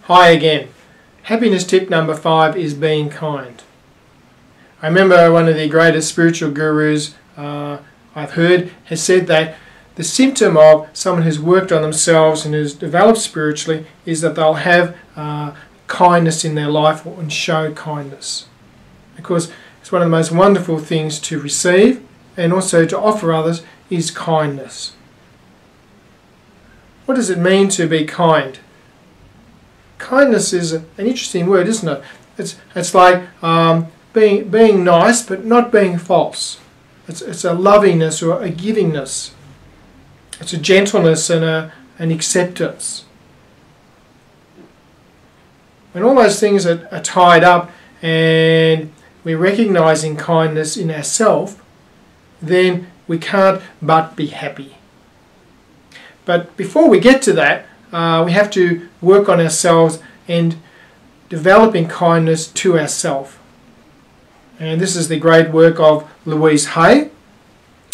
Hi again. Happiness tip number 5 is being kind. I remember one of the greatest spiritual gurus I've heard has said that the symptom of someone who's worked on themselves and who's developed spiritually is that they'll have kindness in their life and show kindness. Because it's one of the most wonderful things to receive and also to offer others is kindness. What does it mean to be kind? Kindness is an interesting word, isn't it? It's like being nice but not being false. It's a lovingness or a givingness. It's a gentleness and an acceptance. When all those things are tied up and we're recognising kindness in ourselves, then we can't but be happy. But before we get to that, we have to work on ourselves and developing kindness to ourselves. And this is the great work of Louise Hay,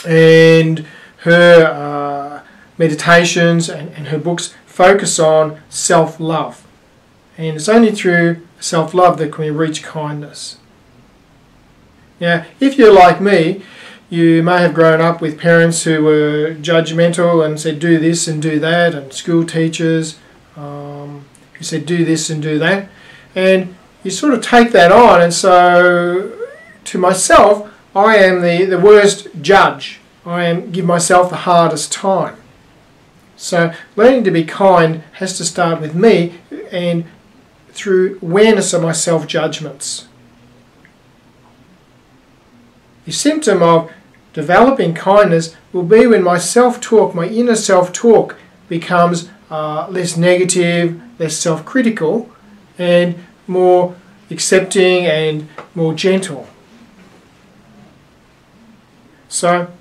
and her meditations and her books focus on self-love. And it's only through self-love that we reach kindness. Now, if you're like me, you may have grown up with parents who were judgmental and said do this and do that, and school teachers who said do this and do that, and you sort of take that on. And so to myself, I am the worst judge. I give myself the hardest time. So learning to be kind has to start with me and through awareness of my self-judgments. The symptom of developing kindness will be when my self-talk, my inner self-talk, becomes less negative, less self-critical, and more accepting and more gentle. So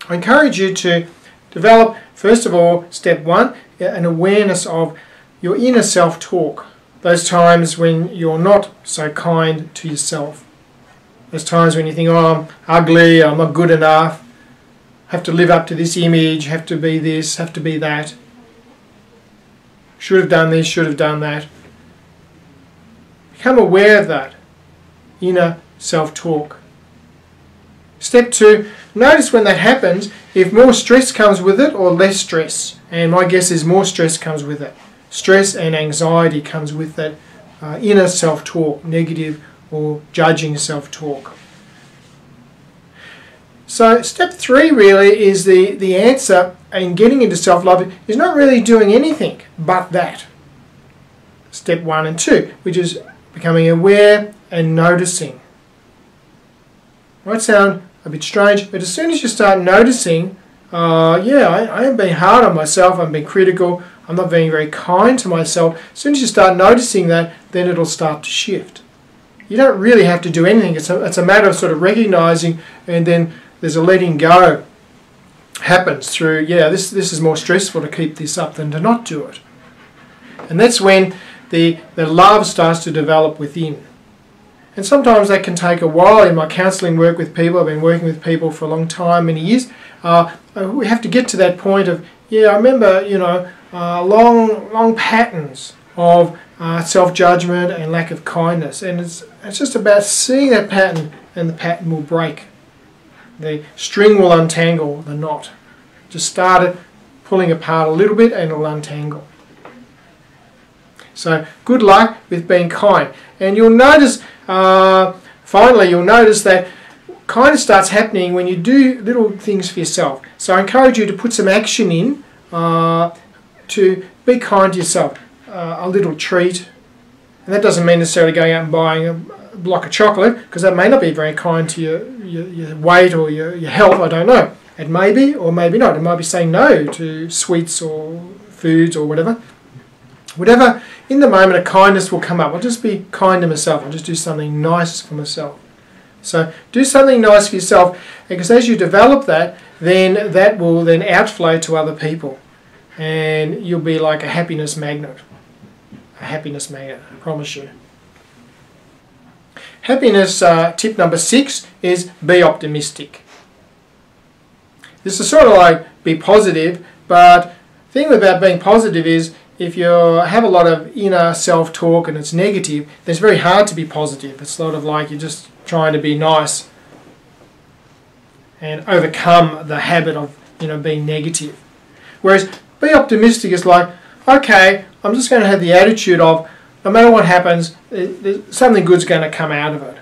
I encourage you to develop, first of all, step 1, an awareness of your inner self-talk. Those times when you're not so kind to yourself. Those times when you think, oh, I'm ugly, I'm not good enough, have to live up to this image, have to be this, have to be that. Should have done this, should have done that. Become aware of that inner self-talk. Step 2, notice when that happens, if more stress comes with it or less stress. And my guess is more stress comes with it. Stress and anxiety comes with that inner self-talk, negative or judging self-talk. So step 3 really is the answer in getting into self-love is not really doing anything but that. Step 1 and 2, which is becoming aware and noticing. Might sound a bit strange, but as soon as you start noticing, I am being hard on myself, I'm being critical, I'm not being very kind to myself. As soon as you start noticing that, then it'll start to shift. You don't really have to do anything. It's a matter of sort of recognizing, and then there's a letting go happens through, this is more stressful to keep this up than to not do it. And that's when the love starts to develop within. And sometimes that can take a while. In my counselling work with people, I've been working with people for a long time, many years, we have to get to that point of, I remember, long patterns of self-judgment and lack of kindness, and it's just about seeing that pattern, and the pattern will break. The string will untangle the knot. Just start it pulling apart a little bit and it'll untangle. So good luck with being kind. And you'll notice, finally you'll notice that kindness starts happening when you do little things for yourself. So I encourage you to put some action in to be kind to yourself. A little treat, and that doesn't mean necessarily going out and buying a block of chocolate, because that may not be very kind to your weight or your health, I don't know. It may be or maybe not. It might be saying no to sweets or foods or whatever. Whatever, in the moment of kindness will come up. I'll just be kind to myself. I'll just do something nice for myself. So do something nice for yourself, because as you develop that, then that will then outflow to other people, and you'll be like a happiness magnet. A happiness magnet, I promise you. Happiness tip number 6 is be optimistic. This is sort of like be positive, but the thing about being positive is if you have a lot of inner self-talk and it's negative, then it's very hard to be positive. It's sort of like you're just trying to be nice and overcome the habit of being negative. Whereas be optimistic is like, okay, I'm just going to have the attitude of no matter what happens, something good's going to come out of it.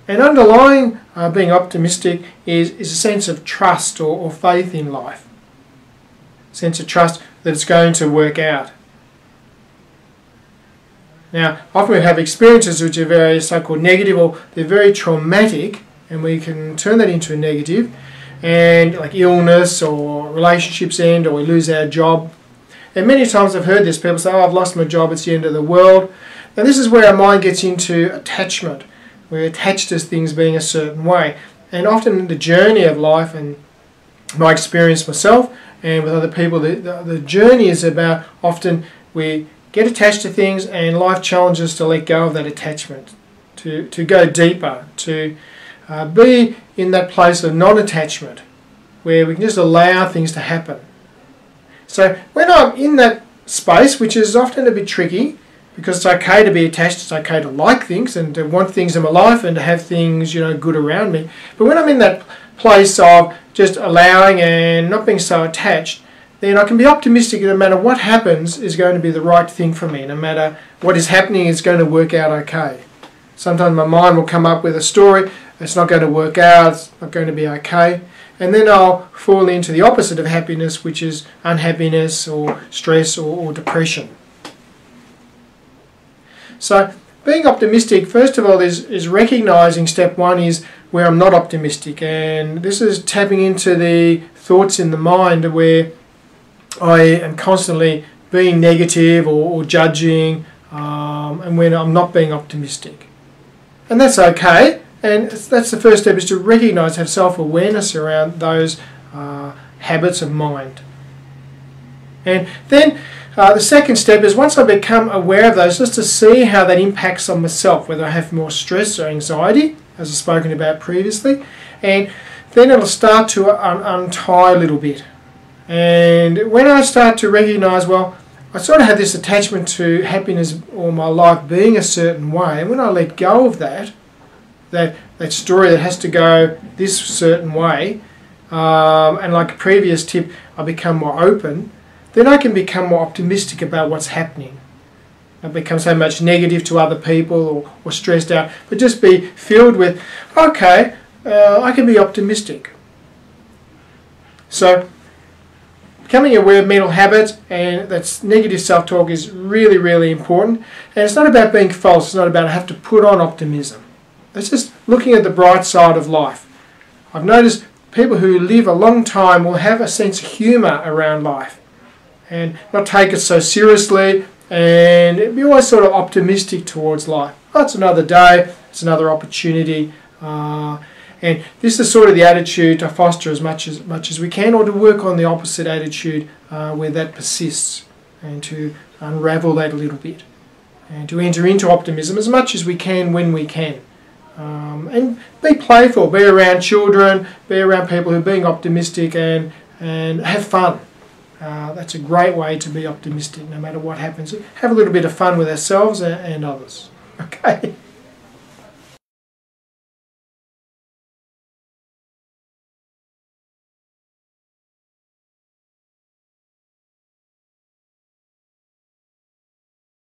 And underlying being optimistic is a sense of trust or faith in life. Sense of trust that it's going to work out. Now, often we have experiences which are very so-called negative, or they're very traumatic, and we can turn that into a negative, and like illness or relationships end, or we lose our job. And many times I've heard this, people say, oh, I've lost my job, it's the end of the world. Now this is where our mind gets into attachment. We're attached to things being a certain way. And often in the journey of life, and my experience myself and with other people, the journey is about often we get attached to things and life challenges to let go of that attachment, to go deeper, to be in that place of non-attachment where we can just allow things to happen. So when I'm in that space, which is often a bit tricky, because it's okay to be attached, it's okay to like things and to want things in my life and to have things, good around me. But when I'm in that place of just allowing and not being so attached, then I can be optimistic that no matter what happens is going to be the right thing for me. No matter what is happening, it's going to work out okay. Sometimes my mind will come up with a story, it's not going to work out, it's not going to be okay. And then I'll fall into the opposite of happiness, which is unhappiness or stress or depression. So being optimistic, first of all, is recognizing step one is where I'm not optimistic. And this is tapping into the thoughts in the mind where I am constantly being negative or judging, and when I'm not being optimistic. And that's okay. And that's the first step, is to recognize, have self-awareness around those habits of mind. And then the second step is, once I become aware of those, just to see how that impacts on myself, whether I have more stress or anxiety, as I've spoken about previously. And then it'll start to untie a little bit. And when I start to recognize, well, I sort of have this attachment to happiness or my life being a certain way, and when I let go of that story that has to go this certain way, and like a previous tip, I become more open, then I can become more optimistic about what's happening. Not become so much negative to other people or stressed out, but just be filled with, okay, I can be optimistic. So becoming aware of mental habits and that's negative self-talk is really, really important. And it's not about being false, it's not about I have to put on optimism. It's just looking at the bright side of life. I've noticed people who live a long time will have a sense of humour around life and not take it so seriously and be always sort of optimistic towards life. Oh, it's another day, it's another opportunity. And this is sort of the attitude to foster as much as we can, or to work on the opposite attitude where that persists, and to unravel that a little bit and to enter into optimism as much as we can when we can. And be playful, be around children, be around people who are being optimistic, and have fun. That's a great way to be optimistic no matter what happens. Have a little bit of fun with ourselves and others. Okay.